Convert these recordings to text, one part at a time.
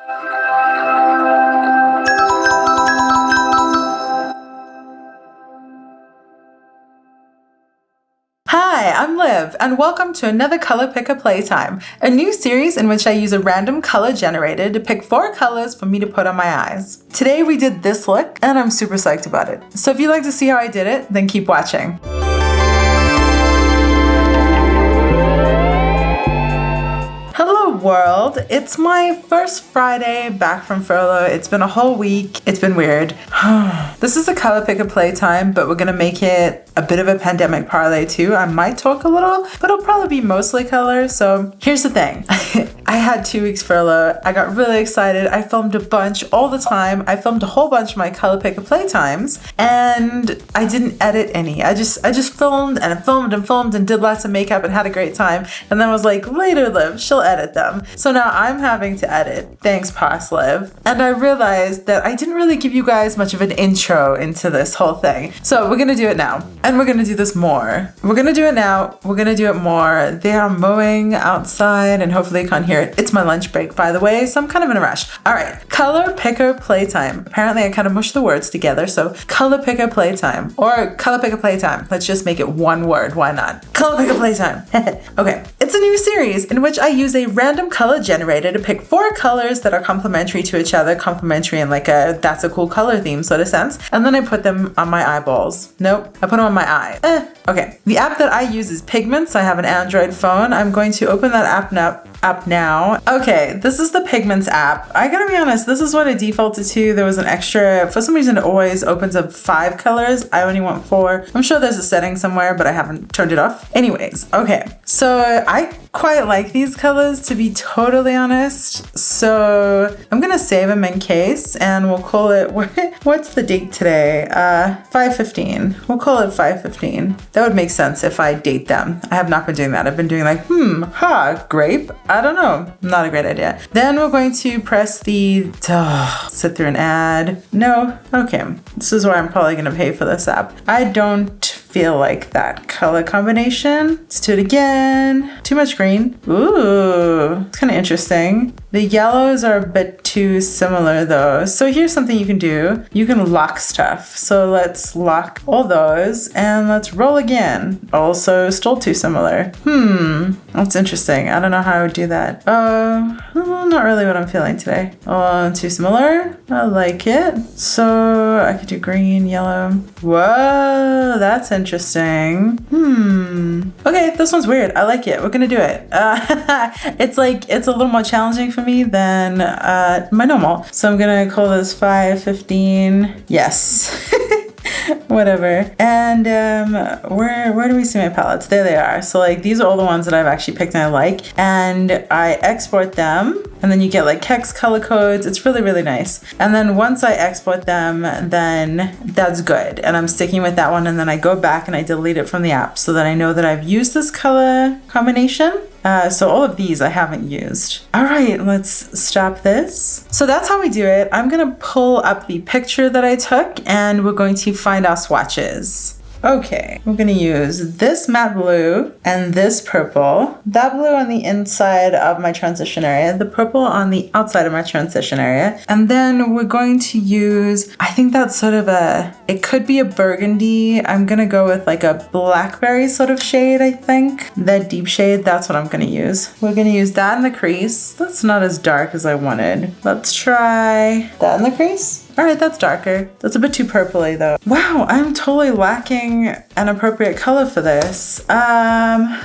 Hi, I'm Liv, and welcome to another Color Picker Playtime, a new series in which I use a random color generator to pick 4 colors for me to put on my eyes. Today we did this look, and I'm super psyched about it. So if you'd like to see how I did it, then keep watching. Hello world, it's my first Friday back from furlough. It's been a whole week. It's been weird. This is a Color Picker Playtime, but we're gonna make it a bit of a pandemic parlay too. I might talk a little, but it'll probably be mostly color. So here's the thing. I had 2 weeks furlough. I got really excited. I filmed a bunch all the time. I filmed a whole bunch of my Color Picker Playtimes, and I didn't edit any. I just filmed and filmed and did lots of makeup and had a great time. And then was like, later Liv, she'll edit them. So now I'm having to edit. Thanks, Past Liv. And I realized that I didn't really give you guys much of an intro into this whole thing. So we're gonna do it now. And we're gonna do this more. We're gonna do it now. We're gonna do it more. They are mowing outside and hopefully you can't hear it. It's my lunch break, by the way, so I'm kind of in a rush. All right, Color Picker Playtime. Apparently I kind of mushed the words together, so Color Picker Playtime or Color Picker Playtime. Let's just make it one word, why not? Color Picker Playtime. Okay, it's a new series in which I use a random color generator to pick 4 colors that are complementary to each other, complementary in like a that's a cool color theme sort of sense, and then I put them on my eyeballs. Nope, I put them on my eye. Okay, the app that I use is Pigments. I have an Android phone. I'm going to open that app now. Okay, this is the Pigments app. I gotta be honest, this is what it defaulted to. There was an extra, for some reason it always opens up 5 colors. I only want 4. I'm sure there's a setting somewhere, but I haven't turned it off. Anyways, okay, so I quite like these colors, to be totally honest. So I'm gonna save them in case, and we'll call it, what's the date today? 5/15. We'll call it 5/15. That would make sense if I date them. I have not been doing that. I've been doing like, grape. I don't know. Not a great idea. Then we're going to press the, sit through an ad. No? Okay. This is why I'm probably gonna pay for this app. I don't feel like that color combination. Let's do it again. Too much green. Ooh, it's kind of interesting. The yellows are a bit too similar though. So here's something you can do. You can lock stuff. So let's lock all those and let's roll again. Also still too similar. That's interesting. I don't know how I would do that. Not really what I'm feeling today. Too similar. I like it. So I could do green, yellow. Whoa, that's interesting. Okay, this one's weird. I like it. We're gonna do it. It's a little more challenging for me than my normal. So I'm gonna call this 5/15. Yes. Whatever. And where do we see my palettes? There they are. So like these are all the ones that I've actually picked and I like, and I export them, and then you get like hex color codes. It's really, really nice. And then once I export them, then that's good, and I'm sticking with that one, and then I go back and I delete it from the app so that I know that I've used this color combination. So all of these I haven't used. All right, let's stop this. So that's how we do it. I'm gonna pull up the picture that I took and we're going to find our swatches. Okay, we're gonna use this matte blue and this purple. That blue on the inside of my transition area, the purple on the outside of my transition area. And then we're going to use, I think that's sort of it could be a burgundy. I'm gonna go with like a blackberry sort of shade, I think. That deep shade, that's what I'm gonna use. We're gonna use that in the crease. That's not as dark as I wanted. Let's try that in the crease. All right, that's darker. That's a bit too purpley though. Wow, I'm totally lacking an appropriate color for this.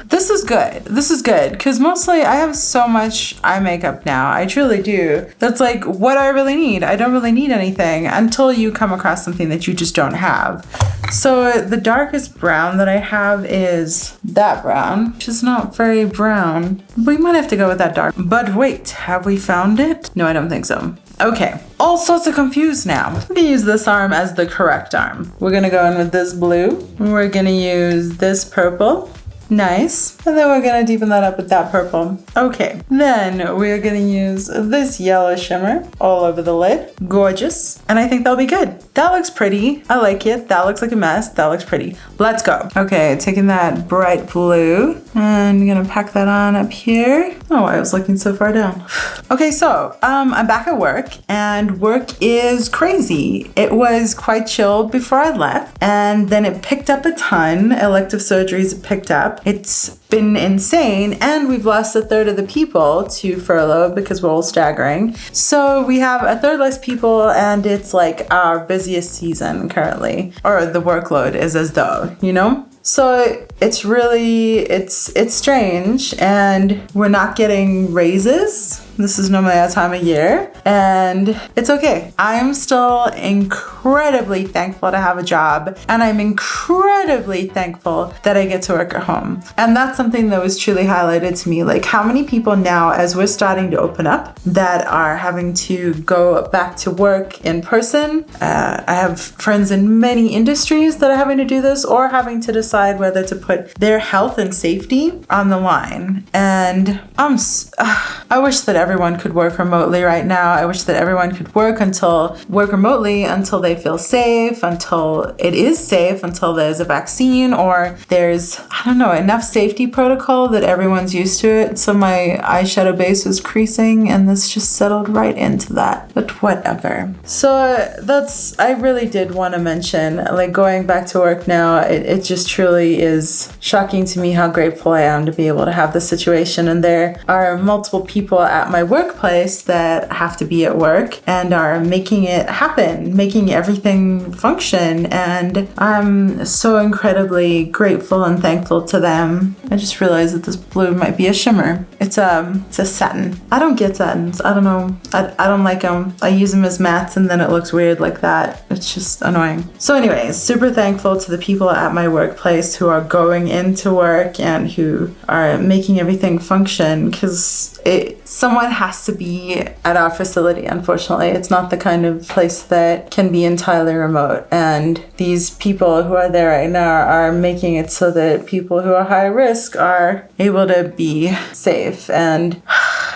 This is good. This is good because mostly I have so much eye makeup now. I truly do. That's like what I really need. I don't really need anything until you come across something that you just don't have. So the darkest brown that I have is that brown, which is not very brown. We might have to go with that dark. But wait, have we found it? No, I don't think so. Okay, all sorts of confused now. We're gonna use this arm as the correct arm. We're gonna go in with this blue. We're gonna use this purple. Nice. And then we're gonna deepen that up with that purple. Okay, then we're gonna use this yellow shimmer all over the lid. Gorgeous. And I think that'll be good. That looks pretty. I like it. That looks like a mess. That looks pretty. Let's go. Okay, taking that bright blue And I'm gonna pack that on up here. Oh, I was looking so far down. Okay, so I'm back at work, and work is crazy. It was quite chilled before I left, and then it picked up a ton. Elective surgeries picked up. It's been insane, and we've lost a third of the people to furlough because we're all staggering. So we have a third less people, and it's like our busiest season currently, or the workload is as though, you know? So it's really, it's strange, and we're not getting raises. This is normally our time of year, and it's okay. I am still incredibly thankful to have a job, and I'm incredibly thankful that I get to work at home. And that's something that was truly highlighted to me. Like, how many people now, as we're starting to open up, that are having to go back to work in person. I have friends in many industries that are having to do this, or having to decide whether to put their health and safety on the line. And I wish that everyone could work remotely right now. I wish that everyone could work remotely until they feel safe, until it is safe, until there's a vaccine, or there's, I don't know, enough safety protocol that everyone's used to it. So my eyeshadow base was creasing, and this just settled right into that, but whatever. So I really did want to mention, like, going back to work now, it just truly is shocking to me how grateful I am to be able to have this situation. And there are multiple people at my workplace that have to be at work and are making it happen, making everything function. And I'm so incredibly grateful and thankful to them. I just realized that this blue might be a shimmer. It's a satin. I don't get satins. I don't know. I don't like them. I use them as mattes, and then it looks weird like that. It's just annoying. So anyways, super thankful to the people at my workplace who are going into work and who are making everything function, because someone has to be at our facility. Unfortunately, it's not the kind of place that can be entirely remote, and these people who are there right now are making it so that people who are high risk are able to be safe. And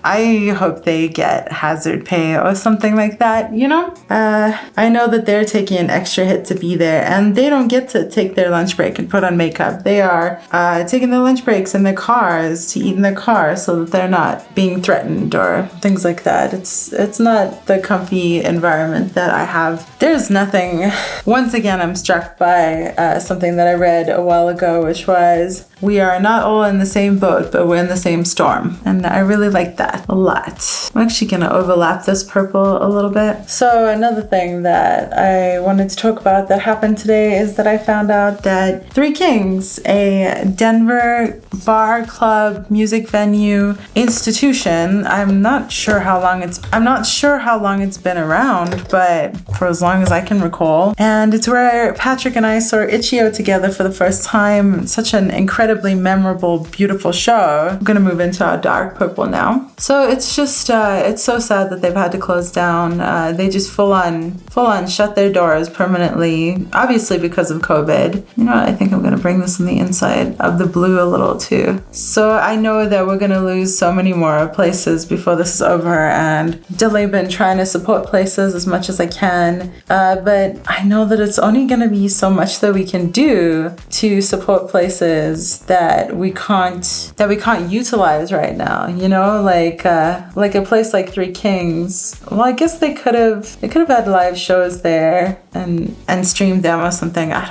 I hope they get hazard pay or something like that, you know? I know that they're taking an extra hit to be there, and they don't get to take their lunch break and put on makeup. They are taking their lunch breaks in their cars to eat in their cars so that they're not being threatened or things like that. It's not the comfy environment that I have. There's nothing. Once again, I'm struck by something that I read a while ago, which was, we are not all in the same boat, but we're in the same storm. And I really like that a lot. I'm actually gonna overlap this purple a little bit. So another thing that I wanted to talk about that happened today is that I found out that Three Kings, a Denver bar, club, music venue, institution, I'm not sure how long it's been around, but for as long as I can recall. And it's where Patrick and I saw Itch.io together for the first time. Such an incredibly memorable, beautiful show. I'm gonna move into our dark purple now. So it's just, it's so sad that they've had to close down. They just full on shut their doors permanently, obviously because of COVID. You know what? I think I'm gonna bring this on the inside of the blue a little too. So I know that we're gonna lose so many more places before this is over, and definitely been trying to support places as much as I can. But I know that it's only gonna be so much that we can do to support places that we can't utilize right now. You know, like a place like Three Kings. Well, I guess they could have had live shows there and streamed them or something. I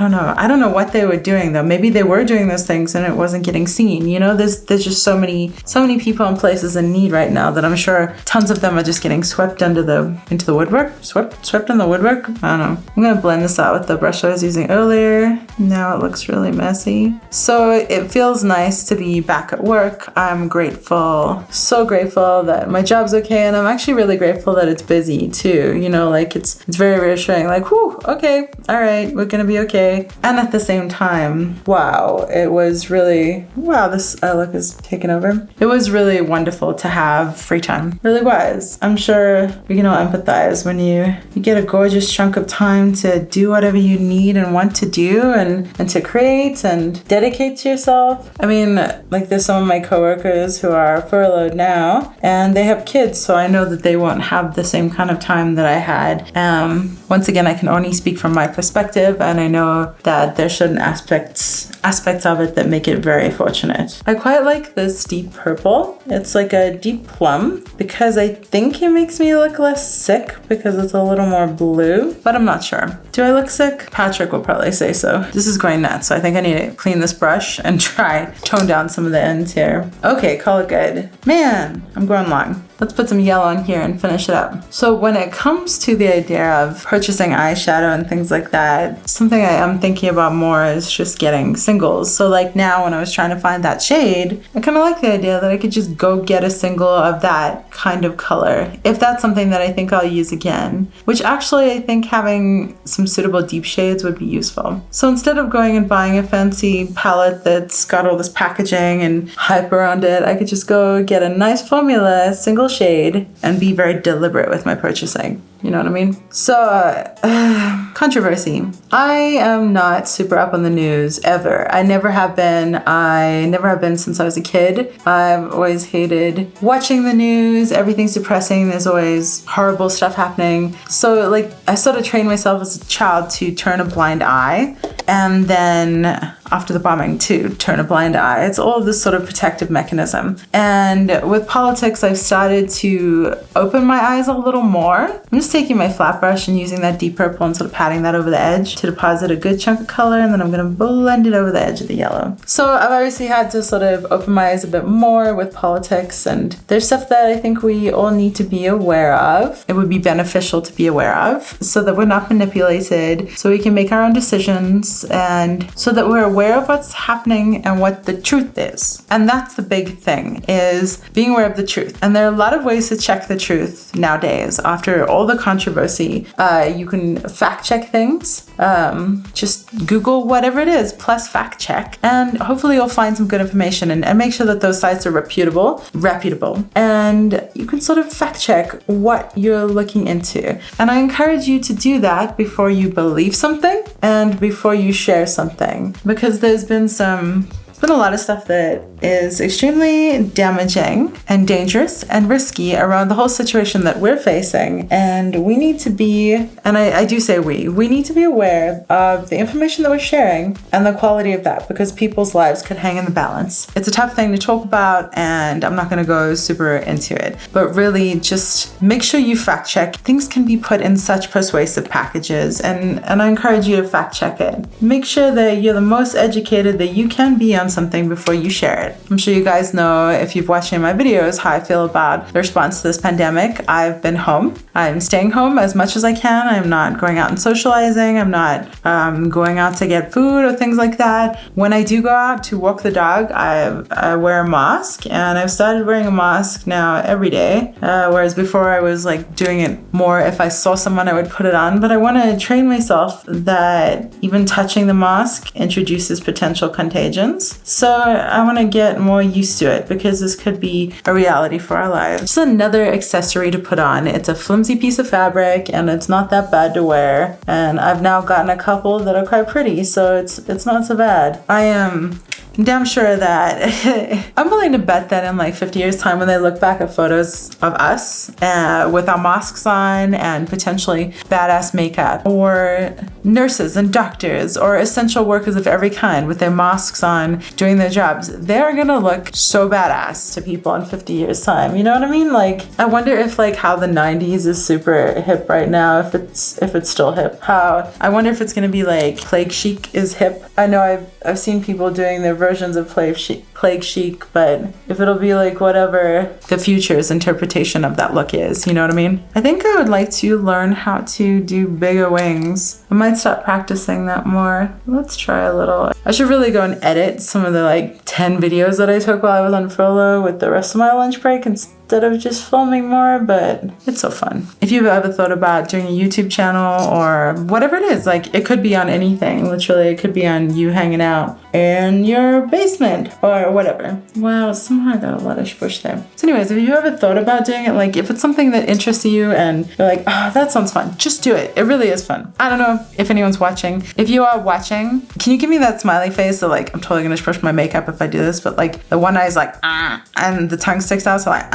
don't know what they were doing though. Maybe they were doing those things and it wasn't getting seen. You know, there's just so many people and places in need right now that I'm sure tons of them are just getting swept into the woodwork. Swept in the woodwork? I don't know. I'm gonna blend this out with the brush I was using earlier. Now it looks really messy. So it feels nice to be back at work. I'm grateful, so grateful that my job's okay, and I'm actually really grateful that it's busy too. You know, like it's very reassuring, like, whew, okay, all right, we're gonna be okay. And at the same time, wow, this look is taken over. It was really wonderful to have free time. Really was. I'm sure we can all empathize when you get a gorgeous chunk of time to do whatever you need and want to do, and to create and dedicate to yourself. I mean, like, there's some of my coworkers who are furloughed now, now, and they have kids, so I know that they won't have the same kind of time that I had. Once again, I can only speak from my perspective, and I know that there's certain aspects of it that make it very fortunate. I quite like this deep purple. It's like a deep plum because I think it makes me look less sick because it's a little more blue, but I'm not sure. Do I look sick? Patrick will probably say so. This is going nuts, so I think I need to clean this brush and tone down some of the ends here. Okay, call it good. Man, I'm going long. Let's put some yellow in here and finish it up. So when it comes to the idea of purchasing eyeshadow and things like that, something I am thinking about more is just getting singles. So like now when I was trying to find that shade, I kind of like the idea that I could just go get a single of that kind of color, if that's something that I think I'll use again, which actually I think having some suitable deep shades would be useful. So instead of going and buying a fancy palette that's got all this packaging and hype around it, I could just go get a nice formula, single shade, and be very deliberate with my purchasing. You know what I mean? So, controversy. I am not super up on the news ever. I never have been. I never have been since I was a kid. I've always hated watching the news. Everything's depressing. There's always horrible stuff happening. So, like, I sort of trained myself as a child to turn a blind eye. And then after the bombing to turn a blind eye. It's all this sort of protective mechanism. And with politics, I've started to open my eyes a little more. I'm just taking my flat brush and using that deep purple and sort of patting that over the edge to deposit a good chunk of color, and then I'm going to blend it over the edge of the yellow. So I've obviously had to sort of open my eyes a bit more with politics, and there's stuff that I think we all need to be aware of. It would be beneficial to be aware of so that we're not manipulated, so we can make our own decisions, and so that we're aware of what's happening and what the truth is. And that's the big thing, is being aware of the truth. And there are a lot of ways to check the truth nowadays. After all the controversy, you can fact check things. Just Google whatever it is, plus fact check, and hopefully you'll find some good information, and make sure that those sites are reputable, and you can sort of fact check what you're looking into. And I encourage you to do that before you believe something and before you share something, because there's been a lot of stuff that is extremely damaging and dangerous and risky around the whole situation that we're facing. And we need to be, and I do say we need to be aware of the information that we're sharing and the quality of that, because people's lives could hang in the balance. It's a tough thing to talk about, and I'm not going to go super into it, but really just make sure you fact check. Things can be put in such persuasive packages, and I encourage you to fact check it. Make sure that you're the most educated that you can be on something before you share it. I'm sure you guys know, if you've watched any of my videos, how I feel about the response to this pandemic. I've been home. I'm staying home as much as I can. I'm not going out and socializing. I'm not going out to get food or things like that. When I do go out to walk the dog, I wear a mask, and I've started wearing a mask now every day, whereas before I was like doing it more if I saw someone I would put it on. But I want to train myself that even touching the mask introduces potential contagions. So I want to get more used to it, because this could be a reality for our lives. Just another accessory to put on. It's a flimsy piece of fabric, and it's not that bad to wear. And I've now gotten a couple that are quite pretty, so it's not so bad. I am damn sure that I'm willing to bet that in like 50 years time, when they look back at photos of us with our masks on and potentially badass makeup, or nurses and doctors or essential workers of every kind with their masks on doing their jobs, they're gonna look so badass to people in 50 years time. You know what I mean? Like, I wonder if like how the 90s is super hip right now, if it's still hip. I wonder if it's gonna be like plague chic is hip. I know I've seen people doing their versions of plague chic, but if it'll be like whatever the future's interpretation of that look is, you know what I mean? I think I would like to learn how to do bigger wings. I might start practicing that more. Let's try a little. I should really go and edit some of the like 10 videos that I took while I was on furlough with the rest of my lunch break instead of just filming more, but it's so fun. If you've ever thought about doing a YouTube channel or whatever it is, like it could be on anything, literally it could be on you hanging out in your basement or whatever. Wow, somehow I got a lot of squish there. So anyways, have you ever thought about doing it? Like if it's something that interests you and you're like, oh, that sounds fun, just do it. It really is fun. I don't know if anyone's watching. If you are watching, can you give me that smiley face? So like, I'm totally gonna brush my makeup if I do this, but like the one eye is like, and the tongue sticks out, so like,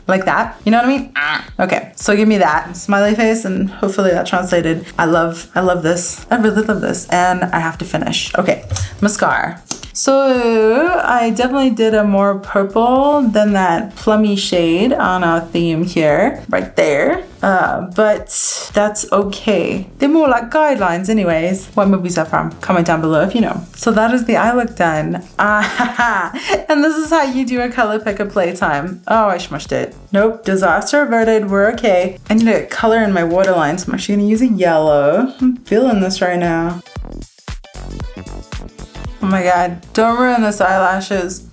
like that. You know what I mean? Okay, so give me that smiley face and hopefully that translated. I love this. I really love this and I have to finish. Okay, mascara. So I definitely did a more purple than that plummy shade on our theme here, right there. But that's okay. They're more like guidelines anyways. What movie's that from? Comment down below if you know. So that is the eye look done. And this is how you do a color picker playtime. Oh, I smushed it. Nope, disaster averted, we're okay. I need to color in my waterline, so I'm actually gonna use a yellow. I'm feeling this right now. Oh my god, don't ruin this eyelashes.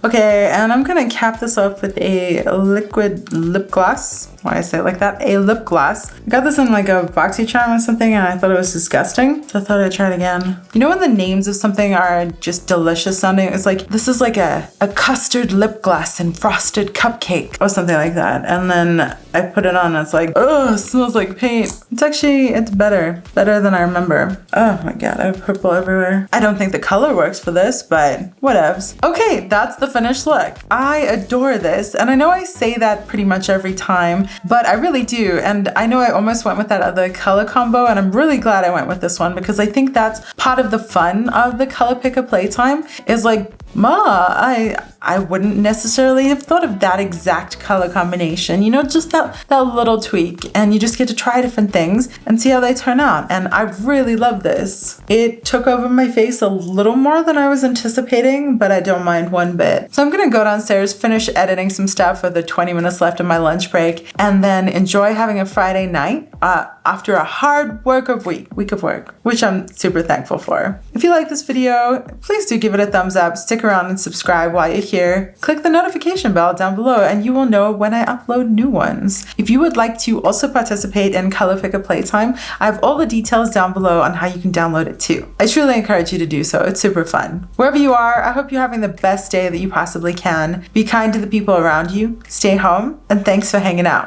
Okay, and I'm gonna cap this off with a liquid lip gloss. Why I say it like that? A lip gloss. I got this in like a BoxyCharm or something and I thought it was disgusting. So I thought I'd try it again. You know when the names of something are just delicious sounding? It's like, this is like a custard lip gloss and frosted cupcake or something like that. And then I put it on and it's like, oh, it smells like paint. It's better than I remember. Oh my god, I have purple everywhere. I don't think the color works for this, but whatevs. Okay, that's the finished look. I adore this. And I know I say that pretty much every time, but I really do. And I know I almost went with that other color combo and I'm really glad I went with this one because I think that's part of the fun of the color picker playtime is like, I wouldn't necessarily have thought of that exact color combination, you know, just that little tweak, and you just get to try different things and see how they turn out. And I really love this. It took over my face a little more than I was anticipating, but I don't mind one bit. So I'm gonna go downstairs, finish editing some stuff with the 20 minutes left of my lunch break, and then enjoy having a Friday night after a hard week of work, which I'm super thankful for. If you like this video, please do give it a thumbs up, stick around and subscribe while you're here. Click the notification bell down below and you will know when I upload new ones. If you would like to also participate in Color Picker Playtime, I have all the details down below on how you can download it too. I truly encourage you to do so. It's super fun. Wherever you are, I hope you're having the best day that you possibly can. Be kind to the people around you, stay home, and thanks for hanging out.